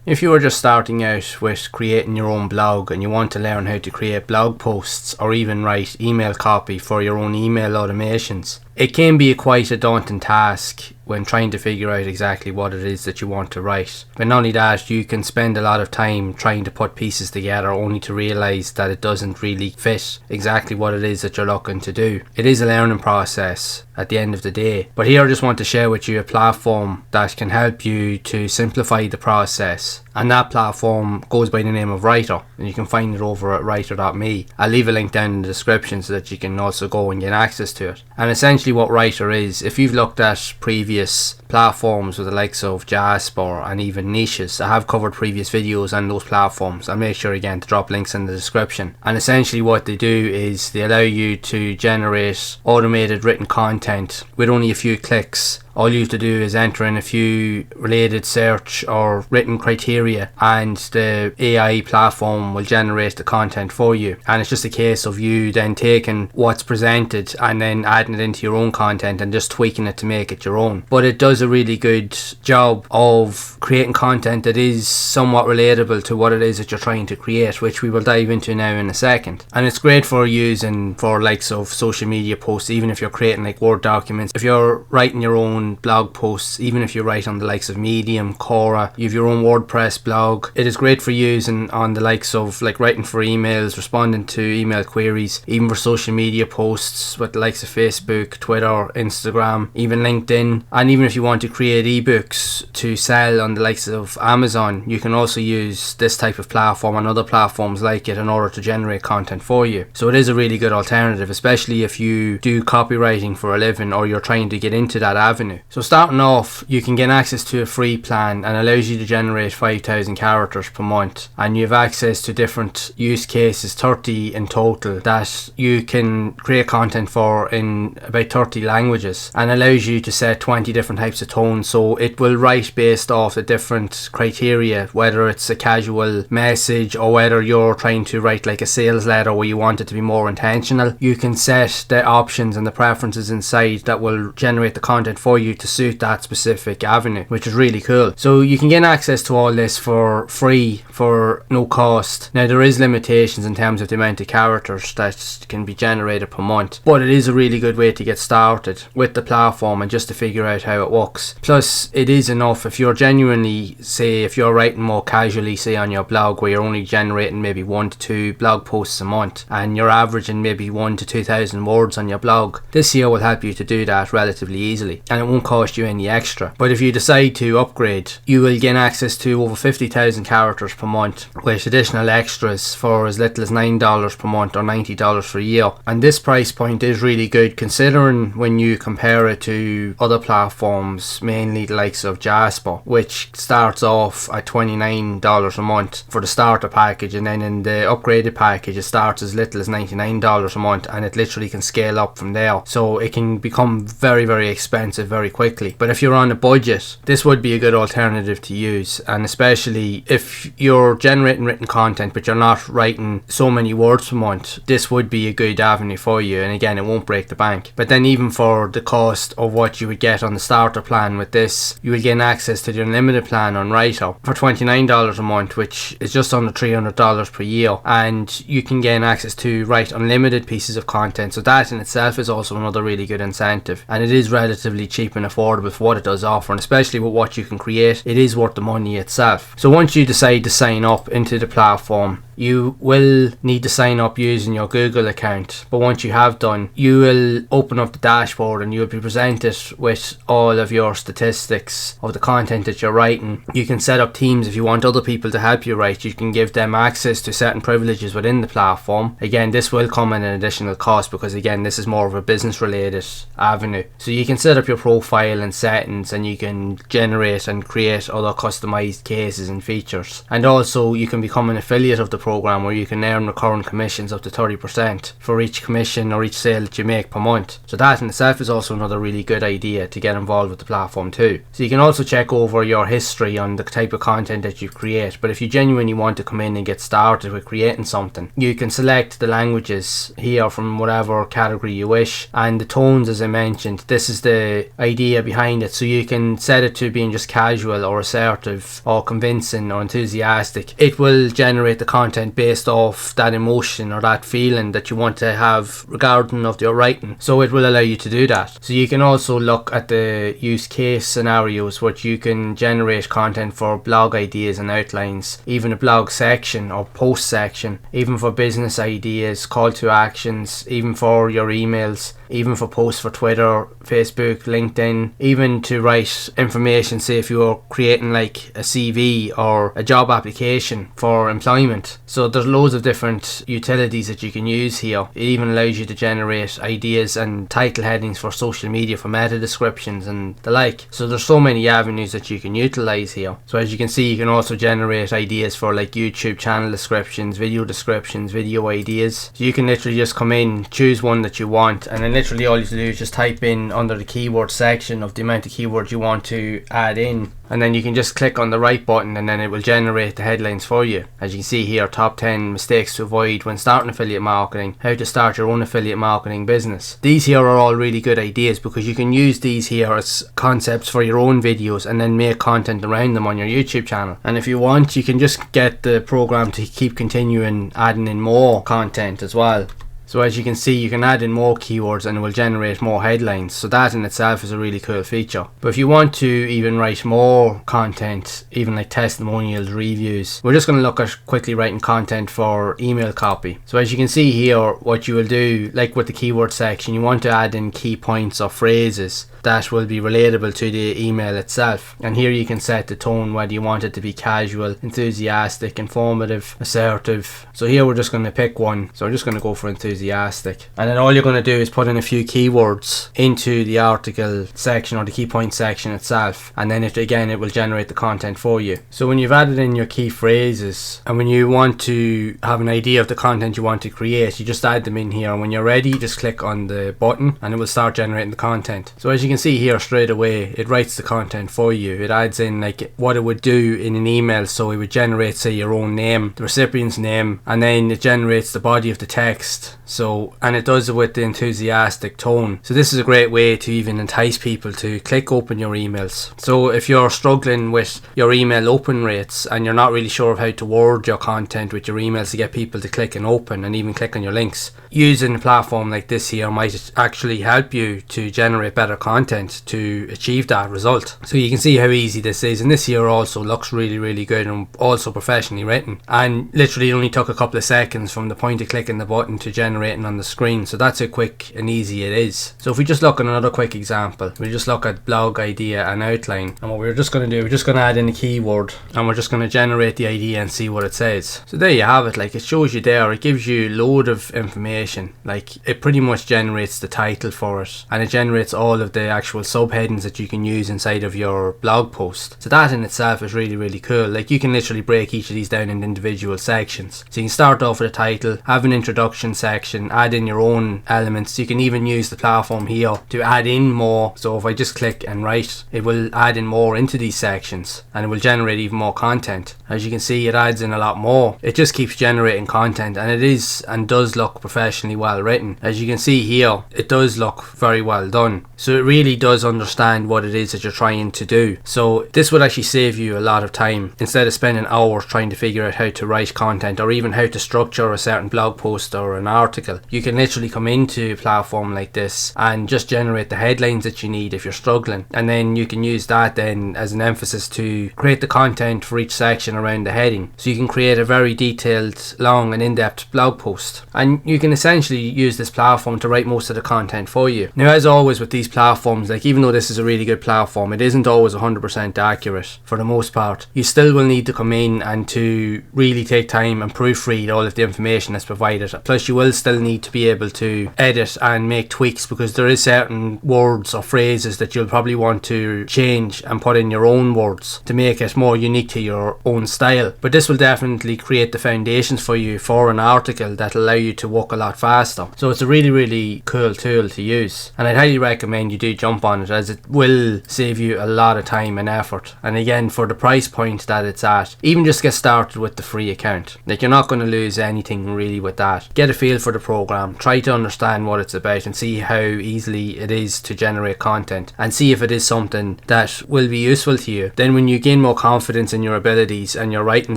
If you are just starting out with creating your own blog and you want to learn how to create blog posts or even write email copy for your own email automations, it can be quite a daunting task when trying to figure out exactly what it is that you want to write. But not only that, you can spend a lot of time trying to put pieces together only to realise that it doesn't really fit exactly what it is that you're looking to do. It is a learning process at the end of the day. But here I just want to share with you a platform that can help you to simplify the process. And that platform goes by the name of Rytr, and you can find it over at rytr.me. I'll leave a link down in the description so that you can also go and get access to it. And essentially what Rytr is, if you've looked at previous platforms with the likes of Jasper and even Niches, I have covered previous videos on those platforms. I'll make sure again to drop links in the description. And essentially what they do is they allow you to generate automated written content with only a few clicks. All you have to do is enter in a few related search or written criteria and the AI platform will generate the content for you. And it's just a case of you then taking what's presented and then adding it into your own content and just tweaking it to make it your own. But it does a really good job of creating content that is somewhat relatable to what it is that you're trying to create, which we will dive into now in a second. And it's great for using for likes of social media posts, even if you're creating like Word documents. If you're writing your own blog posts, even if you write on the likes of Medium, Quora, you have your own WordPress blog, it is great for using on the likes of like writing for emails, responding to email queries, even for social media posts with the likes of Facebook, Twitter, Instagram, even LinkedIn. And even if you want to create ebooks to sell on the likes of Amazon, you can also use this type of platform and other platforms like it in order to generate content for you. So it is a really good alternative, especially if you do copywriting for a living or you're trying to get into that avenue. So starting off, you can get access to a free plan and allows you to generate 5,000 characters per month, and you have access to different use cases, 30 in total, that you can create content for in about 30 languages, and allows you to set 20 different types of tones. So it will write based off the different criteria, whether it's a casual message or whether you're trying to write like a sales letter where you want it to be more intentional. You can set the options and the preferences inside that will generate the content for you to suit that specific avenue, which is really cool. So you can get access to all this for free for no cost. Now there is limitations in terms of the amount of characters that can be generated per month, but it is a really good way to get started with the platform and just to figure out how it works. Plus it is enough if you're genuinely, say if you're writing more casually, say on your blog where you're only generating maybe 1 to 2 blog posts a month and you're averaging maybe 1 to 2,000 words on your blog, this here will help you to do that relatively easily and it won't cost you any extra. But if you decide to upgrade, you will gain access to over 50,000 characters per month with additional extras for as little as $9 per month or $90 for a year. And this price point is really good considering when you compare it to other platforms, mainly the likes of Jasper, which starts off at $29 a month for the starter package, and then in the upgraded package it starts as little as $99 a month and it literally can scale up from there. So it can become very, very expensive very quickly. But if you're on a budget, this would be a good alternative to use, and especially if you're generating written content but you're not writing so many words per month, this would be a good avenue for you, and again it won't break the bank. But then even for the cost of what you would get on the starter plan with this, you will gain access to the unlimited plan on Rytr for $29 a month, which is just under $300 per year, and you can gain access to write unlimited pieces of content. So that in itself is also another really good incentive, and it is relatively cheap and affordable for what it does offer, and especially with what you can create, it is worth the money itself. So once you decide to sign up into the platform, you will need to sign up using your Google account, but once you have done, you will open up the dashboard and you will be presented with all of your statistics of the content that you're writing. You can set up teams if you want other people to help you write. You can give them access to certain privileges within the platform. Again, this will come at an additional cost because again this is more of a business related avenue. So you can set up your profile and settings, and you can generate and create other customized cases and features, and also you can become an affiliate of the program where you can earn recurring commissions up to 30% for each commission or each sale that you make per month. So that in itself is also another really good idea to get involved with the platform too. So you can also check over your history on the type of content that you create, but if you genuinely want to come in and get started with creating something, you can select the languages here from whatever category you wish, and the tones, as I mentioned, this is the idea behind it. So you can set it to being just casual or assertive or convincing or enthusiastic. It will generate the content based off that emotion or that feeling that you want to have regarding of your writing. So it will allow you to do that. So you can also look at the use case scenarios which you can generate content for blog ideas and outlines, even a blog section or post section, even for business ideas, call to actions, even for your emails, even for posts for Twitter, Facebook, LinkedIn, even to write information, say if you're creating like a CV or a job application for employment. So there's loads of different utilities that you can use here. It even allows you to generate ideas and title headings for social media, for meta descriptions and the like. So there's so many avenues that you can utilize here. So as you can see, you can also generate ideas for like YouTube channel descriptions, video ideas. So you can literally just come in, choose one that you want, and then literally all you have to do is just type in under the keyword section of the amount of keywords you want to add in, and then you can just click on the right button and then it will generate the headlines for you. As you can see here, top 10 mistakes to avoid when starting affiliate marketing, how to start your own affiliate marketing business. These here are all really good ideas because you can use these here as concepts for your own videos and then make content around them on your YouTube channel. And if you want, you can just get the program to keep continuing adding in more content as well. So as you can see, you can add in more keywords and it will generate more headlines. So that in itself is a really cool feature. But if you want to even write more content, even like testimonials, reviews, we're just going to look at quickly writing content for email copy. So as you can see here, what you will do, like with the keyword section, you want to add in key points or phrases that will be relatable to the email itself. And here you can set the tone, whether you want it to be casual, enthusiastic, informative, assertive. So here we're just going to pick one. So I'm just going to go for enthusiastic. And then all you're going to do is put in a few keywords into the article section or the key point section itself, and then it will generate the content for you. So when you've added in your key phrases and when you want to have an idea of the content you want to create, you just add them in here, and when you're ready, just click on the button and it will start generating the content. So as you can see here, straight away it writes the content for you. It adds in like what it would do in an email. So it would generate, say, your own name, the recipient's name, and then it generates the body of the text. So, and it does it with the enthusiastic tone. So this is a great way to even entice people to click open your emails. So if you're struggling with your email open rates and you're not really sure of how to word your content with your emails to get people to click and open and even click on your links, using a platform like this here might actually help you to generate better content to achieve that result. So you can see how easy this is, and this here also looks really good and also professionally written, and literally it only took a couple of seconds from the point of clicking the button to generate on the screen. So that's how quick and easy it is. So if we just look at another quick example, we just look at blog idea and outline, and what we're just going to do, we're just going to add in a keyword and we're just going to generate the idea and see what it says. So there you have it. Like, it shows you there, it gives you a load of information. Like, it pretty much generates the title for it, and it generates all of the actual subheadings that you can use inside of your blog post. So that in itself is really cool. Like, you can literally break each of these down into individual sections. So you can start off with a title, have an introduction section, add in your own elements. You can even use the platform here to add in more. So if I just click and write, it will add in more into these sections and it will generate even more content. As you can see, it adds in a lot more. It just keeps generating content, and it is and does look professionally well written. As you can see here, it does look very well done. So it really does understand what it is that you're trying to do. So this would actually save you a lot of time instead of spending hours trying to figure out how to write content or even how to structure a certain blog post or an article. You can literally come into a platform like this and just generate the headlines that you need if you're struggling, and then you can use that then as an emphasis to create the content for each section around the heading. So you can create a very detailed, long and in-depth blog post, and you can essentially use this platform to write most of the content for you. Now, as always with these platforms, like, even though this is a really good platform, it isn't always 100% accurate. For the most part, you still will need to come in and to really take time and proofread all of the information that's provided. Plus you will still need to be able to edit and make tweaks, because there is certain words or phrases that you'll probably want to change and put in your own words to make it more unique to your own style. But this will definitely create the foundations for you for an article that allow you to work a lot faster. So it's a really cool tool to use, and I'd highly recommend you do jump on it, as it will save you a lot of time and effort. And again, for the price point that it's at, even just get started with the free account. Like, you're not going to lose anything really with that. Get a feel for for the program, try to understand what it's about and see how easily it is to generate content, and see if it is something that will be useful to you. Then when you gain more confidence in your abilities and your writing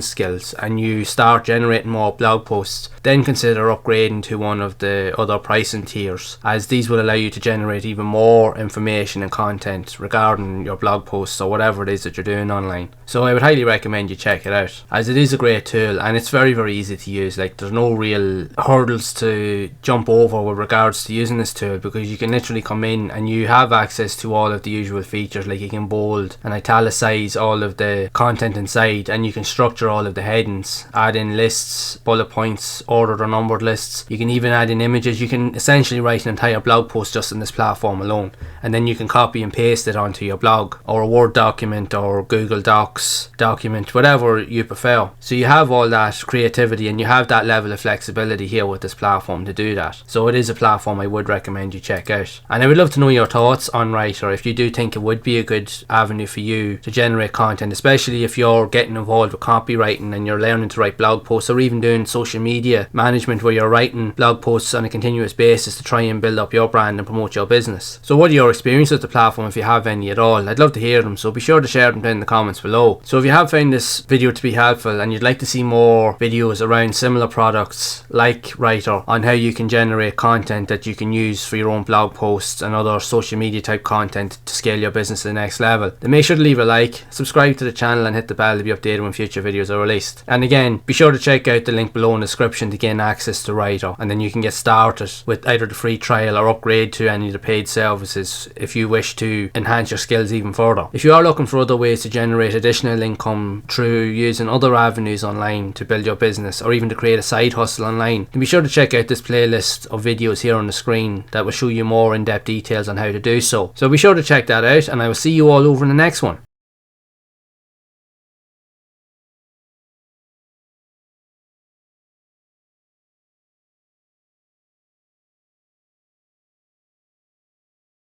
skills and you start generating more blog posts, then consider upgrading to one of the other pricing tiers, as these will allow you to generate even more information and content regarding your blog posts or whatever it is that you're doing online. So I would highly recommend you check it out, as it is a great tool and it's very, very easy to use. Like, there's no real hurdles to jump over with regards to using this tool, because you can literally come in and you have access to all of the usual features, like you can bold and italicize all of the content inside, and you can structure all of the headings, add in lists, bullet points, ordered or numbered lists. You can even add in images. You can essentially write an entire blog post just in this platform alone, and then you can copy and paste it onto your blog or a Word document or Google Docs document, whatever you prefer. So you have all that creativity and you have that level of flexibility here with this platform to do that. So it is a platform I would recommend you check out, and I would love to know your thoughts on Rytr, if you do think it would be a good avenue for you to generate content, especially if you're getting involved with copywriting and you're learning to write blog posts, or even doing social media management where you're writing blog posts on a continuous basis to try and build up your brand and promote your business. So what are your experiences with the platform, if you have any at all? I'd love to hear them, so be sure to share them in the comments below. So if you have found this video to be helpful and you'd like to see more videos around similar products like Rytr on how you can generate content that you can use for your own blog posts and other social media type content to scale your business to the next level, then make sure to leave a like, subscribe to the channel and hit the bell to be updated when future videos are released. And again, be sure to check out the link below in the description to gain access to Rytr, and then you can get started with either the free trial or upgrade to any of the paid services if you wish to enhance your skills even further. If you are looking for other ways to generate additional income through using other avenues online to build your business, or even to create a side hustle online, then be sure to check out this playlist of videos here on the screen that will show you more in-depth details on how to do so. So be sure to check that out, and I will see you all over in the next one.